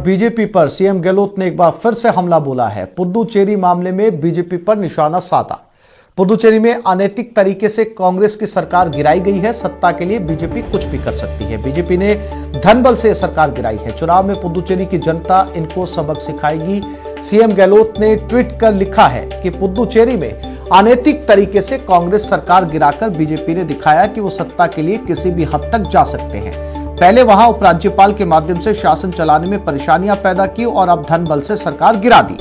BJP पर CM Gehlot ने एक बार फिर से हमला बोला है। पुडुचेरी मामले में बीजेपी पर निशाना साधा। पुडुचेरी में अनैतिक तरीके से कांग्रेस की सरकार गिराई गई है। सत्ता के लिए बीजेपी कुछ भी कर सकती है। बीजेपी ने धन बल से सरकार गिराई है। चुनाव में पुडुचेरी की जनता इनको सबक सिखाएगी। सीएम गहलोत ने ट्वीट कर लिखा है कि पुडुचेरी में अनैतिक तरीके से कांग्रेस सरकार गिराकर बीजेपी ने दिखाया कि वो सत्ता के लिए किसी भी हद तक जा सकते हैं। पहले वहां उपराज्यपाल के माध्यम से शासन चलाने में परेशानियां पैदा की और अब धन बल से सरकार गिरा दी।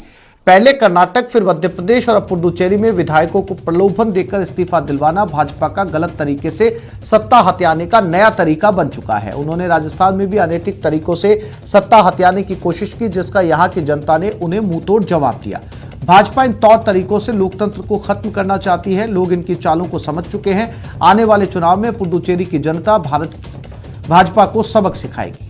पहले कर्नाटक, फिर मध्य प्रदेश और अब पुडुचेरी में विधायकों को प्रलोभन देकर इस्तीफा दिलवाना भाजपा का गलत तरीके से सत्ता हथियाने का नया तरीका बन चुका है। उन्होंने राजस्थान में भी अनैतिक तरीकों से सत्ता हथियाने की कोशिश की, जिसका यहां की जनता ने उन्हें मुंहतोड़ जवाब दिया। भाजपा इन तौर तरीकों से लोकतंत्र को खत्म करना चाहती है। लोग इनकी चालों को समझ चुके हैं। आने वाले चुनाव में पुडुचेरी की जनता भाजपा को सबक सिखाएगी।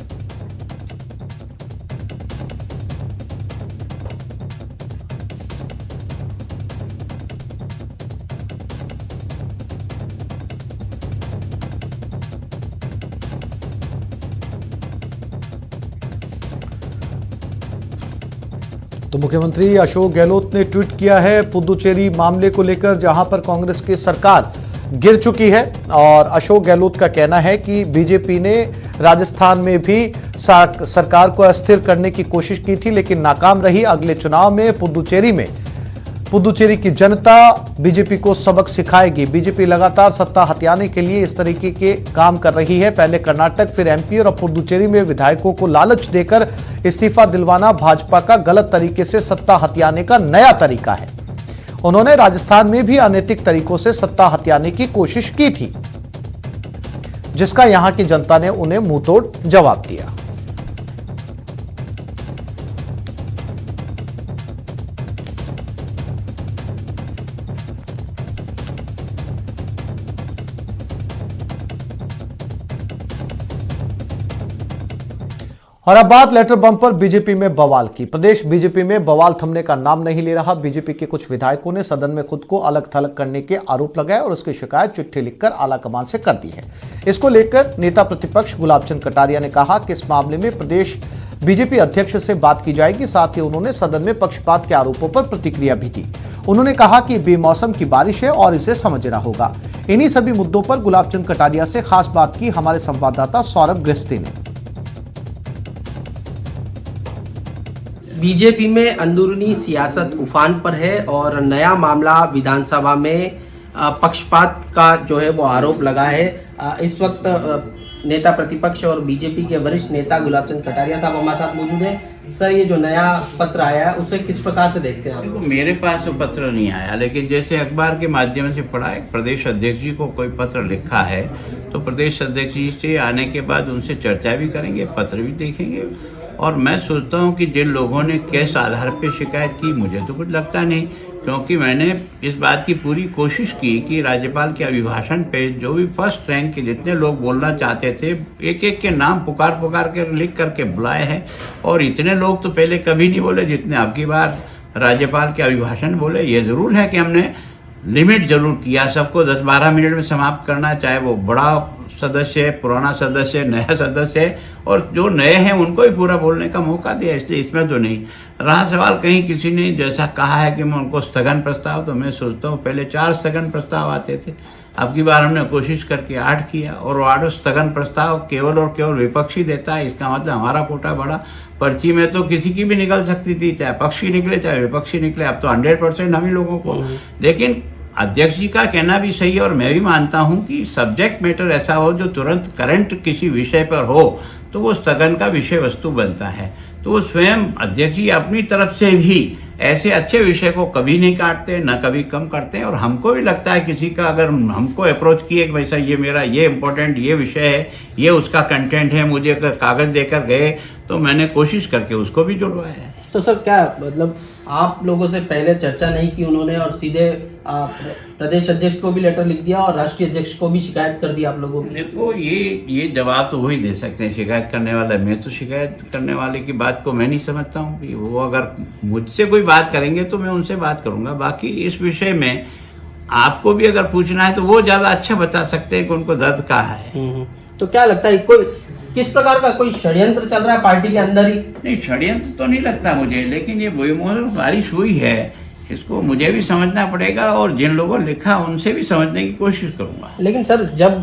तो मुख्यमंत्री अशोक गहलोत ने ट्वीट किया है पुडुचेरी मामले को लेकर, जहां पर कांग्रेस की सरकार गिर चुकी है। और अशोक गहलोत का कहना है कि बीजेपी ने राजस्थान में भी सरकार को अस्थिर करने की कोशिश की थी, लेकिन नाकाम रही। अगले चुनाव में पुडुचेरी की जनता बीजेपी को सबक सिखाएगी। बीजेपी लगातार सत्ता हथियाने के लिए इस तरीके के काम कर रही है। पहले कर्नाटक, फिर एमपी और अब पुडुचेरी में विधायकों को लालच देकर इस्तीफा दिलवाना भाजपा का गलत तरीके से सत्ता हथियाने का नया तरीका है। उन्होंने राजस्थान में भी अनैतिक तरीकों से सत्ता हथियाने की कोशिश की थी, जिसका यहां की जनता ने उन्हें मुंहतोड़ जवाब दिया। और अब बात लेटर बम पर बीजेपी में बवाल की। प्रदेश बीजेपी में बवाल थमने का नाम नहीं ले रहा। बीजेपी के कुछ विधायकों ने सदन में खुद को अलग थलग करने के आरोप लगाए और उसकी शिकायत चिट्ठी लिखकर आलाकमान से कर दी है। इसको लेकर नेता प्रतिपक्ष गुलाबचंद कटारिया ने कहा कि इस मामले में प्रदेश बीजेपी अध्यक्ष से बात की जाएगी। साथ ही उन्होंने सदन में पक्षपात के आरोपों पर प्रतिक्रिया भी दी। उन्होंने कहा कि बेमौसम की बारिश है और इसे समझना होगा। इन्हीं सभी मुद्दों पर गुलाबचंद कटारिया से खास बात की हमारे संवाददाता सौरभ गृहस्थी ने। बीजेपी में अंदरूनी सियासत उफान पर है और नया मामला विधानसभा में पक्षपात का जो है वो आरोप लगा है। इस वक्त नेता प्रतिपक्ष और बीजेपी के वरिष्ठ नेता गुलाबचंद कटारिया साहब हमारे साथ मौजूद हैं। सर, ये जो नया पत्र आया है उसे किस प्रकार से देखते हैं आप? मेरे पास तो पत्र नहीं आया, लेकिन जैसे अखबार के माध्यम से पढ़ा है, प्रदेश अध्यक्ष जी को कोई पत्र लिखा है तो प्रदेश अध्यक्ष जी से आने के बाद उनसे चर्चा भी करेंगे, पत्र भी देखेंगे। और मैं सोचता हूं कि जिन लोगों ने किस आधार पे शिकायत की, मुझे तो कुछ लगता नहीं, क्योंकि मैंने इस बात की पूरी कोशिश की कि राज्यपाल के अभिभाषण पे जो भी फर्स्ट रैंक के जितने लोग बोलना चाहते थे, एक एक के नाम पुकार के लिख करके बुलाए हैं। और इतने लोग तो पहले कभी नहीं बोले जितने अब की बार राज्यपाल के अभिभाषण बोले। ये ज़रूर है कि हमने लिमिट जरूर किया, सबको 10-12 मिनट में समाप्त करना, चाहे वो बड़ा सदस्य है, पुराना सदस्य है, नया सदस्य है, और जो नए हैं उनको भी पूरा बोलने का मौका दिया। इसलिए इसमें तो नहीं रहा सवाल। कहीं किसी ने जैसा कहा है कि मैं उनको स्थगन प्रस्ताव, तो मैं सोचता हूँ पहले 4 स्थगन प्रस्ताव आते थे, अब की बार हमने कोशिश करके 8 किया और 8 स्थगन प्रस्ताव केवल और केवल विपक्षी देता है। इसका मतलब हमारा कोटा बड़ा। पर्ची में तो किसी की भी निकल सकती थी, चाहे पक्षी निकले चाहे विपक्षी निकले। अब तो 100% हम ही लोगों को। लेकिन अध्यक्ष जी का कहना भी सही है और मैं भी मानता हूं कि सब्जेक्ट मैटर ऐसा हो जो तुरंत करंट किसी विषय पर हो तो वो स्थगन का विषय वस्तु बनता है। तो वो स्वयं अध्यक्ष जी अपनी तरफ से भी ऐसे अच्छे विषय को कभी नहीं काटते, न कभी कम करते हैं। और हमको भी लगता है किसी का अगर हमको अप्रोच किए कि वैसा ये मेरा ये इम्पोर्टेंट ये विषय है, ये उसका कंटेंट है, मुझे अगर कागज देकर गए तो मैंने कोशिश करके उसको भी जुड़वाया है। तो सर, क्या मतलब आप लोगों से पहले चर्चा नहीं की उन्होंने और सीधे प्रदेश अध्यक्ष को भी लेटर लिख दिया और राष्ट्रीय अध्यक्ष को भी शिकायत कर दी आप लोगों की? देखो, ये जवाब तो वही दे सकते हैं शिकायत करने वाला। मैं तो शिकायत करने वाले की बात को मैं नहीं समझता हूँ कि वो अगर मुझसे कोई बात करेंगे तो मैं उनसे बात करूंगा। बाकी इस विषय में आपको भी अगर पूछना है तो वो ज्यादा अच्छा बता सकते हैं कि उनको दर्द कहाँ है। तो क्या लगता है कोई किस प्रकार का कोई षड्यंत्र चल रहा है पार्टी के अंदर ही? नहीं, षड्यंत्र तो नहीं लगता मुझे, लेकिन ये बेमौसम बारिश हुई है, इसको मुझे भी समझना पड़ेगा और जिन लोगों ने लिखा उनसे भी समझने की कोशिश करूंगा। लेकिन सर, जब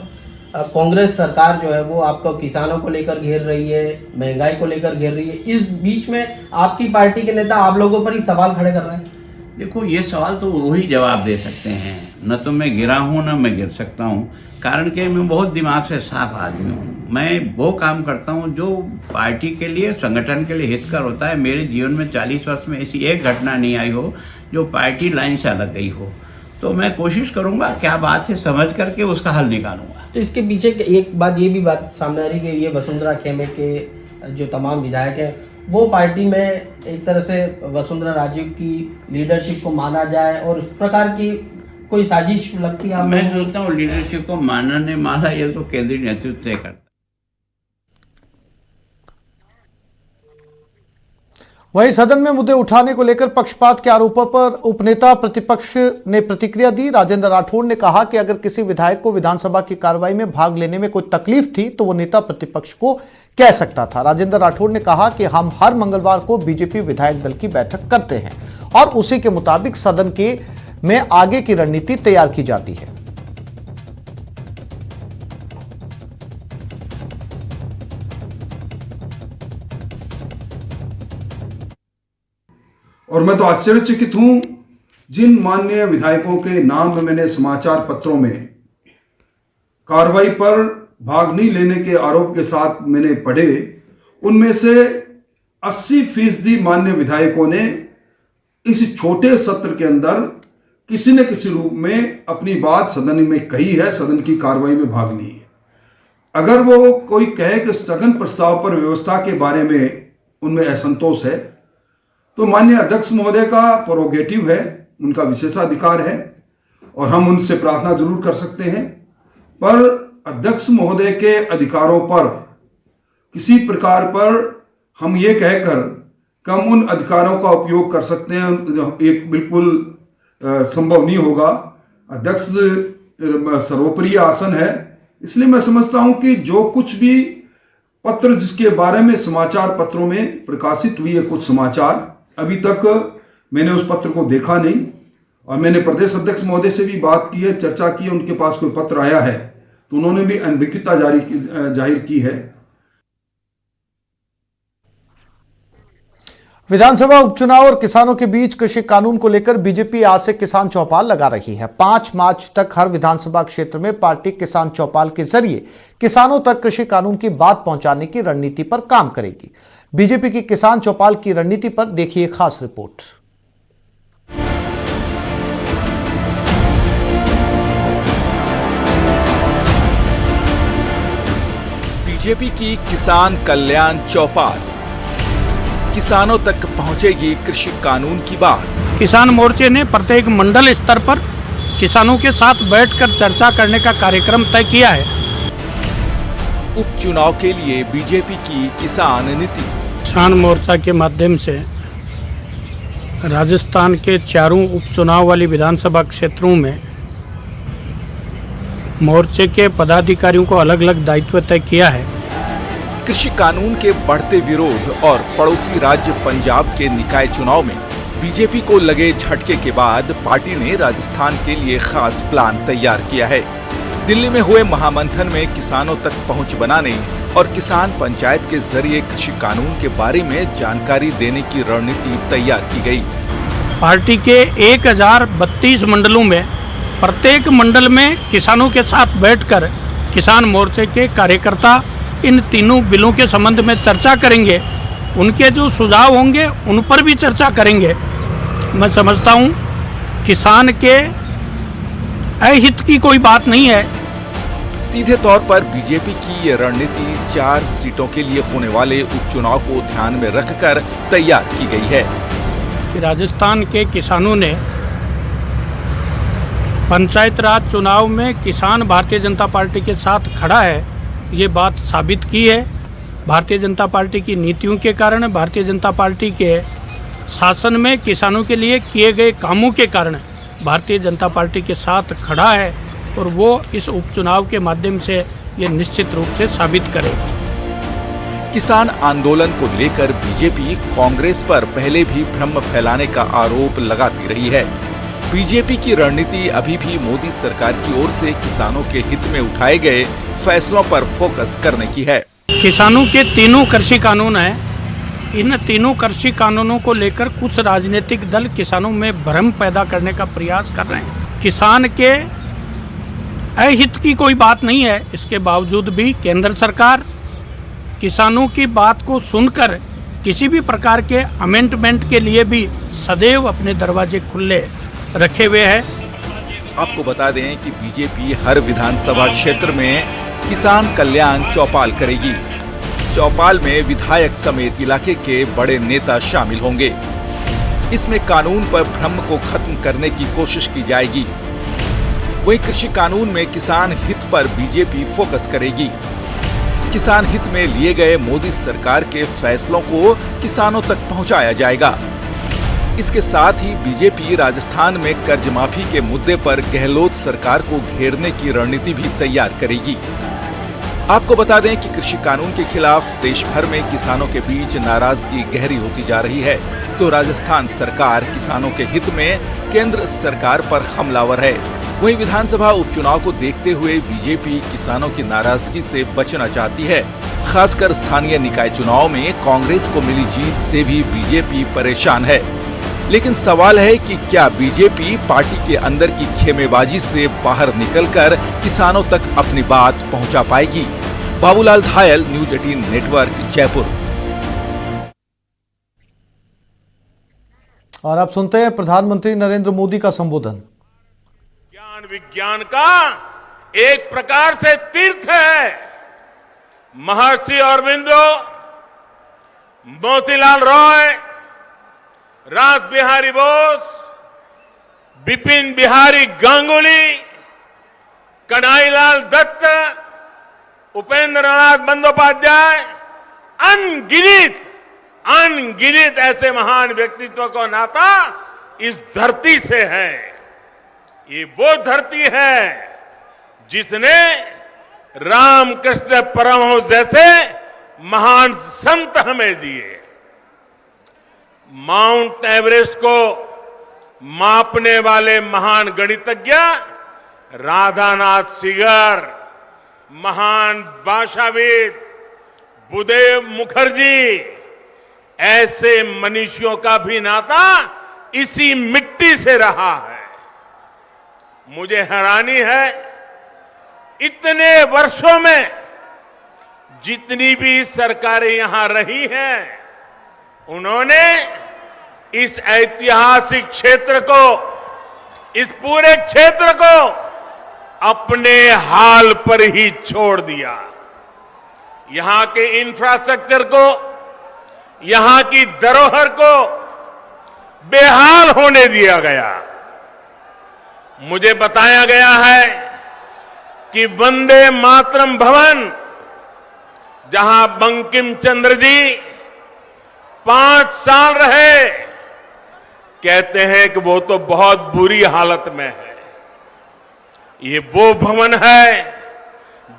कांग्रेस सरकार जो है वो आपको किसानों को लेकर घेर रही है, महंगाई को लेकर घेर रही है, इस बीच में आपकी पार्टी के नेता आप लोगों पर ही सवाल खड़े कर रहे हैं। देखो, ये सवाल तो वही जवाब दे सकते हैं, न तो मैं गिरा हूँ न मैं गिर सकता हूँ, कारण कि मैं बहुत दिमाग से साफ आदमी हूँ। मैं वो काम करता हूँ जो पार्टी के लिए, संगठन के लिए हितकर होता है। मेरे जीवन में 40 वर्ष में ऐसी एक घटना नहीं आई हो जो पार्टी लाइन से अलग गई हो, तो मैं कोशिश करूँगा क्या बात है समझ करके उसका हल निकालूंगा। तो इसके पीछे एक बात ये भी बात सामने आ रही है कि ये वसुंधरा खेमे के जो तमाम विधायक हैं वो पार्टी में एक तरह से वसुंधरा राजे की लीडरशिप को माना जाए और उस प्रकार की कोई साजिश लगती है? मैं सोचता हूँ लीडरशिप को माना नहीं माना ये तो केंद्रीय नेतृत्व तय करता है। वहीं सदन में मुद्दे उठाने को लेकर पक्षपात के आरोपों पर उपनेता प्रतिपक्ष ने प्रतिक्रिया दी। राजेंद्र राठौड़ ने कहा कि अगर किसी विधायक को विधानसभा की कार्रवाई में भाग लेने में कोई तकलीफ थी तो वो नेता प्रतिपक्ष को कह सकता था। राजेंद्र राठौड़ ने कहा कि हम हर मंगलवार को बीजेपी विधायक दल की बैठक करते हैं और उसी के मुताबिक सदन के में आगे की रणनीति तैयार की जाती है। और मैं तो आश्चर्यचकित हूं, जिन माननीय विधायकों के नाम मैंने समाचार पत्रों में कार्रवाई पर भाग नहीं लेने के आरोप के साथ मैंने पढ़े, उनमें से 80% माननीय विधायकों ने इस छोटे सत्र के अंदर किसी न किसी रूप में अपनी बात सदन में कही है, सदन की कार्रवाई में भाग ली है। अगर वो कोई कहे कि स्थगन प्रस्ताव पर व्यवस्था के बारे में उनमें असंतोष है तो माननीय अध्यक्ष महोदय का प्रोगेटिव है, उनका विशेषाधिकार है और हम उनसे प्रार्थना जरूर कर सकते हैं, पर अध्यक्ष महोदय के अधिकारों पर किसी प्रकार पर हम ये कहकर कम उन अधिकारों का उपयोग कर सकते हैं, एक बिल्कुल संभव नहीं होगा। अध्यक्ष सर्वोपरि आसन है, इसलिए मैं समझता हूं कि जो कुछ भी पत्र जिसके बारे में समाचार पत्रों में प्रकाशित हुई है कुछ समाचार, अभी तक मैंने उस पत्र को देखा नहीं और मैंने प्रदेश अध्यक्ष महोदय से भी बात की है, चर्चा की है, उनके पास कोई पत्र आया है तो उन्होंने भी अनभिज्ञता जाहिर की है। विधानसभा उपचुनाव और किसानों के बीच कृषि कानून को लेकर बीजेपी आज से किसान चौपाल लगा रही है। 5 मार्च तक हर विधानसभा क्षेत्र में पार्टी किसान चौपाल के जरिए किसानों तक कृषि कानून की बात पहुंचाने की रणनीति पर काम करेगी। बीजेपी की किसान चौपाल की रणनीति पर देखिए खास रिपोर्ट। बीजेपी की किसान कल्याण चौपाल, किसानों तक पहुंचेगी कृषि कानून की बात। किसान मोर्चे ने प्रत्येक मंडल स्तर पर किसानों के साथ बैठकर चर्चा करने का कार्यक्रम तय किया है। उपचुनाव के लिए बीजेपी की किसान नीति। किसान मोर्चा के माध्यम से राजस्थान के चारों उपचुनाव वाली विधानसभा क्षेत्रों में मोर्चे के पदाधिकारियों को अलग अलग दायित्व तय किया है। कृषि कानून के बढ़ते विरोध और पड़ोसी राज्य पंजाब के निकाय चुनाव में बीजेपी को लगे झटके के बाद पार्टी ने राजस्थान के लिए खास प्लान तैयार किया है। दिल्ली में हुए महामंथन में किसानों तक पहुंच बनाने और किसान पंचायत के जरिए कृषि कानून के बारे में जानकारी देने की रणनीति तैयार की गई। पार्टी के 1032 मंडलों में प्रत्येक मंडल में किसानों के साथ बैठकर किसान मोर्चे के कार्यकर्ता इन तीनों बिलों के संबंध में चर्चा करेंगे। उनके जो सुझाव होंगे उन पर भी चर्चा करेंगे। मैं समझता हूं किसान के अहित की कोई बात नहीं है। सीधे तौर पर बीजेपी की ये रणनीति 4 सीटों के लिए होने वाले उपचुनाव को ध्यान में रखकर तैयार की गई है। कि राजस्थान के किसानों ने पंचायत राज चुनाव में किसान भारतीय जनता पार्टी के साथ खड़ा है, ये बात साबित की है। भारतीय जनता पार्टी की नीतियों के कारण, भारतीय जनता पार्टी के शासन में किसानों के लिए किए गए कामों के कारण भारतीय जनता पार्टी के साथ खड़ा है और वो इस उपचुनाव के माध्यम से ये निश्चित रूप से साबित करेगा। किसान आंदोलन को लेकर बीजेपी कांग्रेस पर पहले भी भ्रम फैलाने का आरोप लगाती रही है। बीजेपी की रणनीति अभी भी मोदी सरकार की ओर से किसानों के हित में उठाए गए फैसलों पर फोकस करने की है। किसानों के तीनों कृषि कानून हैं। इन तीनों कृषि कानूनों को लेकर कुछ राजनीतिक दल किसानों में भ्रम पैदा करने का प्रयास कर रहे हैं। किसान के अहित की कोई बात नहीं है, इसके बावजूद भी केंद्र सरकार किसानों की बात को सुनकर किसी भी प्रकार के अमेंडमेंट के लिए भी सदैव अपने दरवाजे खुले रखे हुए हैं। आपको बता दें कि बीजेपी हर विधानसभा क्षेत्र में किसान कल्याण चौपाल करेगी। चौपाल में विधायक समेत इलाके के बड़े नेता शामिल होंगे। इसमें कानून पर भ्रम को खत्म करने की कोशिश की जाएगी। वहीं कृषि कानून में किसान हित पर बीजेपी फोकस करेगी। किसान हित में लिए गए मोदी सरकार के फैसलों को किसानों तक पहुंचाया जाएगा। इसके साथ ही बीजेपी राजस्थान में कर्ज माफी के मुद्दे पर गहलोत सरकार को घेरने की रणनीति भी तैयार करेगी। आपको बता दें कि कृषि कानून के खिलाफ देश भर में किसानों के बीच नाराजगी गहरी होती जा रही है, तो राजस्थान सरकार किसानों के हित में केंद्र सरकार पर हमलावर है। वहीं विधानसभा उपचुनाव को देखते हुए बीजेपी किसानों की नाराजगी से बचना चाहती है। खासकर स्थानीय निकाय चुनाव में कांग्रेस को मिली जीत से भी बीजेपी परेशान है। लेकिन सवाल है कि क्या बीजेपी पार्टी के अंदर की खेमेबाजी से बाहर निकलकर किसानों तक अपनी बात पहुंचा पाएगी। Babulal धायल, news 18 network, Jaipur. और आप सुनते हैं प्रधानमंत्री नरेंद्र मोदी का संबोधन। ज्ञान विज्ञान का एक प्रकार से तीर्थ है। महर्षि अरविंदो, मोतीलाल रॉय, रास बिहारी बोस, बिपिन बिहारी गांगुली, कन्हैयालाल दत्त, उपेंद्र नाथ बंदोपाध्याय, अनगिनत ऐसे महान व्यक्तित्व का नाता इस धरती से है। ये वो धरती है जिसने रामकृष्ण परमहंस जैसे महान संत हमें दिए। माउंट एवरेस्ट को मापने वाले महान गणितज्ञ राधानाथ सिगर, महान भाषाविद बुदेव मुखर्जी, ऐसे मनुष्यों का भी नाता इसी मिट्टी से रहा है। मुझे हैरानी है, इतने वर्षों में जितनी भी सरकारें यहां रही हैं, उन्होंने इस ऐतिहासिक क्षेत्र को, इस पूरे क्षेत्र को अपने हाल पर ही छोड़ दिया। यहां के इंफ्रास्ट्रक्चर को, यहां की धरोहर को बेहाल होने दिया गया। मुझे बताया गया है कि वंदे मातरम भवन, जहां बंकिम चंद्र जी 5 साल रहे, कहते हैं कि वो तो बहुत बुरी हालत में है। ये वो भवन है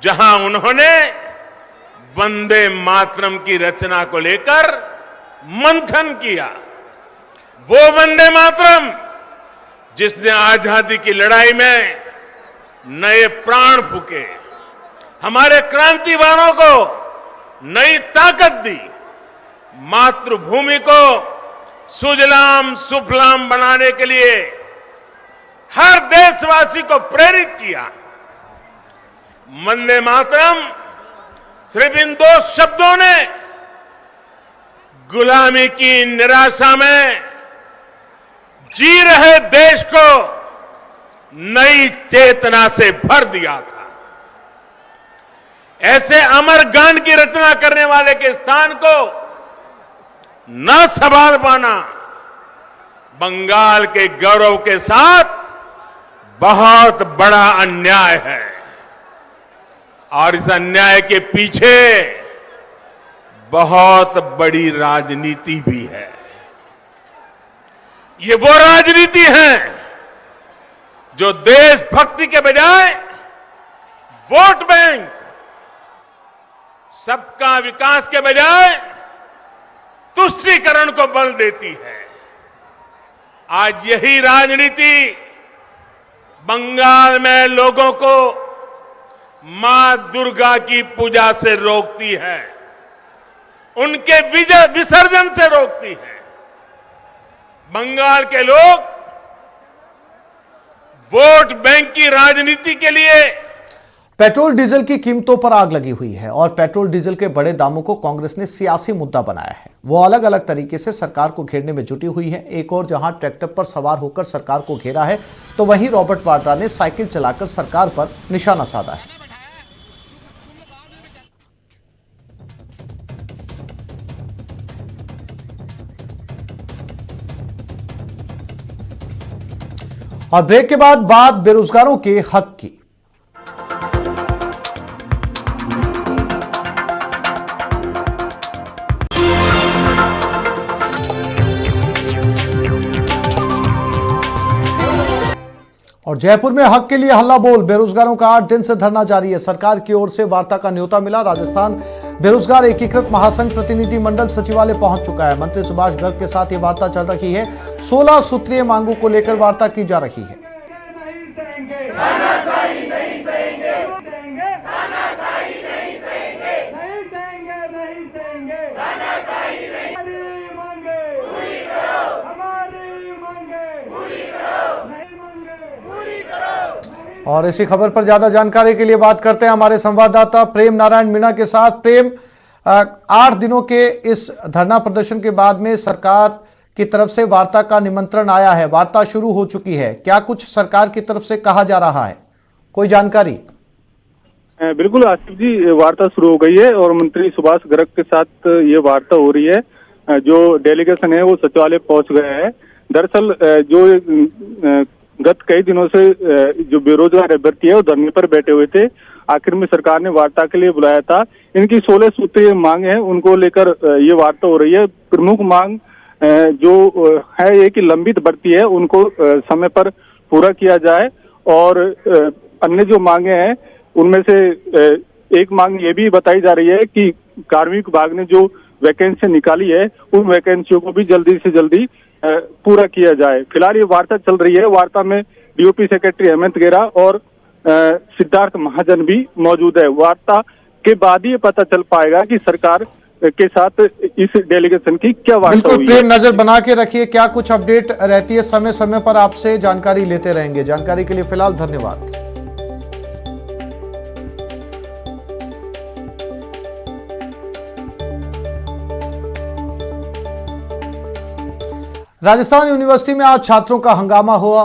जहां उन्होंने वंदे मातरम की रचना को लेकर मंथन किया। वो वंदे मातरम जिसने आजादी की लड़ाई में नए प्राण फूके, हमारे क्रांतिवानों को नई ताकत दी, मातृभूमि को सुजलाम सुफलाम बनाने के लिए हर देशवासी को प्रेरित किया। वंदे मातरम सिर्फ इन 2 शब्दों ने गुलामी की निराशा में जी रहे देश को नई चेतना से भर दिया था। ऐसे अमर गान की रचना करने वाले के स्थान को न संभाल पाना बंगाल के गौरव के साथ बहुत बड़ा अन्याय है। और इस अन्याय के पीछे बहुत बड़ी राजनीति भी है। ये वो राजनीति है जो देशभक्ति के बजाय वोट बैंक, सबका विकास के बजाय तुष्टीकरण को बल देती है। आज यही राजनीति बंगाल में लोगों को मां दुर्गा की पूजा से रोकती है, उनके विसर्जन से रोकती है। बंगाल के लोग वोट बैंक की राजनीति के लिए पेट्रोल डीजल की कीमतों पर आग लगी हुई है और पेट्रोल डीजल के बढ़े दामों को कांग्रेस ने सियासी मुद्दा बनाया है। वो अलग अलग तरीके से सरकार को घेरने में जुटी हुई है। एक और जहां ट्रैक्टर पर सवार होकर सरकार को घेरा है, तो वहीं रॉबर्ट वाड्रा ने साइकिल चलाकर सरकार पर निशाना साधा है। और ब्रेक के बाद बात बेरोजगारों के हक की। और जयपुर में हक के लिए हल्ला बोल, बेरोजगारों का 8 दिन से धरना जारी है। सरकार की ओर से वार्ता का न्योता मिला। राजस्थान बेरोजगार एकीकृत महासंघ प्रतिनिधि मंडल सचिवालय पहुंच चुका है। मंत्री सुभाष गर्ग के साथ ये वार्ता चल रही है। 16 सूत्रीय मांगों को लेकर वार्ता की जा रही है। और इसी खबर पर ज्यादा जानकारी के लिए बात करते हैं हमारे संवाददाता प्रेम नारायण मीणा के साथ। प्रेम, 8 दिनों के इस धरना प्रदर्शन के बाद में सरकार की तरफ से वार्ता का निमंत्रण आया है, वार्ता शुरू हो चुकी है। क्या कुछ सरकार की तरफ से कहा जा रहा है, कोई जानकारी? बिल्कुल आसिफ जी, वार्ता शुरू हो गई है और मंत्री सुभाष गर्ग के साथ ये वार्ता हो रही है। जो डेलीगेशन है वो सचिवालय पहुंच गया है। दरअसल जो गत कई दिनों से जो बेरोजगार अभ्यर्थी है वो धरने पर बैठे हुए थे। आखिर में सरकार ने वार्ता के लिए बुलाया था। इनकी 16 सूत्रीय मांग है, उनको लेकर ये वार्ता हो रही है। प्रमुख मांग जो है ये कि लंबित भर्ती है उनको समय पर पूरा किया जाए और अन्य जो मांगे हैं उनमें से एक मांग ये भी बताई जा रही है कि कार्मिक विभाग ने जो वैकेंसी निकाली है उन वैकेंसियों को भी जल्दी से जल्दी पूरा किया जाए। फिलहाल ये वार्ता चल रही है। वार्ता में डीओपी सेक्रेटरी हेमंत गेरा और सिद्धार्थ महाजन भी मौजूद है। वार्ता के बाद ही पता चल पाएगा कि सरकार के साथ इस डेलीगेशन की क्या वार्ता हुई है। बिल्कुल प्रेम, नजर बना के रखिए, क्या कुछ अपडेट रहती है समय समय पर आपसे जानकारी लेते रहेंगे। जानकारी के लिए फिलहाल धन्यवाद। राजस्थान यूनिवर्सिटी में आज छात्रों का हंगामा हुआ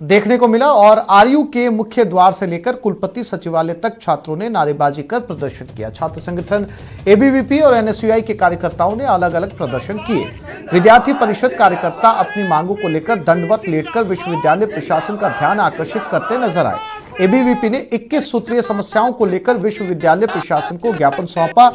देखने को मिला और आरयू के मुख्य द्वार से लेकर कुलपति सचिवालय तक छात्रों ने नारेबाजी कर प्रदर्शन किया। छात्र संगठन एबीवीपी और एनएसयूआई के कार्यकर्ताओं ने अलग अलग प्रदर्शन किए। विद्यार्थी परिषद कार्यकर्ता अपनी मांगों को लेकर दंडवत लेटकर विश्वविद्यालय प्रशासन का ध्यान आकर्षित करते नजर आए। एबीवीपी ने 21 सूत्रीय समस्याओं को लेकर विश्वविद्यालय प्रशासन को ज्ञापन सौंपा,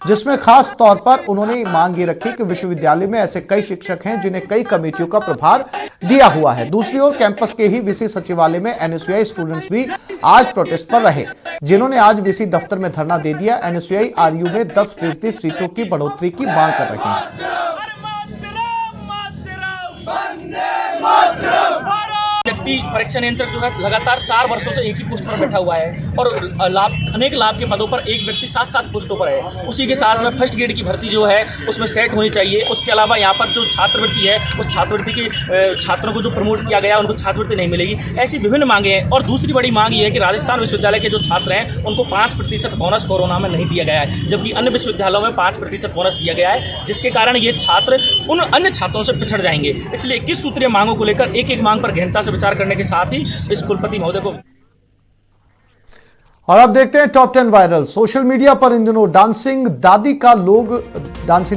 जिसमें खास तौर पर उन्होंने मांग ये रखी कि विश्वविद्यालय में ऐसे कई शिक्षक हैं जिन्हें कई कमेटियों का प्रभार दिया हुआ है। दूसरी ओर कैंपस के ही वीसी सचिवालय में एनएसयूआई स्टूडेंट्स भी आज प्रोटेस्ट पर रहे, जिन्होंने आज वीसी दफ्तर में धरना दे दिया। एनएसयूआई आरयू में 10% सीटों की बढ़ोतरी की मांग कर रहे हैं। व्यक्ति परीक्षा नियंत्रक जो है लगातार 4 वर्षों से एक ही पोस्ट पर बैठा हुआ है और अनेक लाभ के पदों पर एक व्यक्ति 7-7 पोस्टों पर है। उसी के साथ में फर्स्ट ग्रेड की भर्ती जो है उसमें सेट होनी चाहिए। उसके अलावा यहाँ पर जो छात्रवृत्ति है उस छात्रवृत्ति के छात्रों को जो प्रमोट किया गया उनको छात्रवृत्ति नहीं मिलेगी। ऐसी विभिन्न मांगे हैं। और दूसरी बड़ी मांग ये है कि राजस्थान विश्वविद्यालय के जो छात्र हैं उनको 5% बोनस कोरोना में नहीं दिया गया है, जबकि अन्य विश्वविद्यालयों में 5% बोनस दिया गया है, जिसके कारण ये छात्र उन अन्य छात्रों से पिछड़ जाएंगे। इसलिए 21 सूत्रीय मांगों को लेकर एक एक मांग पर गहनता से विचार करने के साथ ही इस कुलपति महोदय को। और अब देखते हैं टॉप 10 वायरल। सोशल मीडिया पर इन दिनों डांसिंग दादी का लोग डांसिंग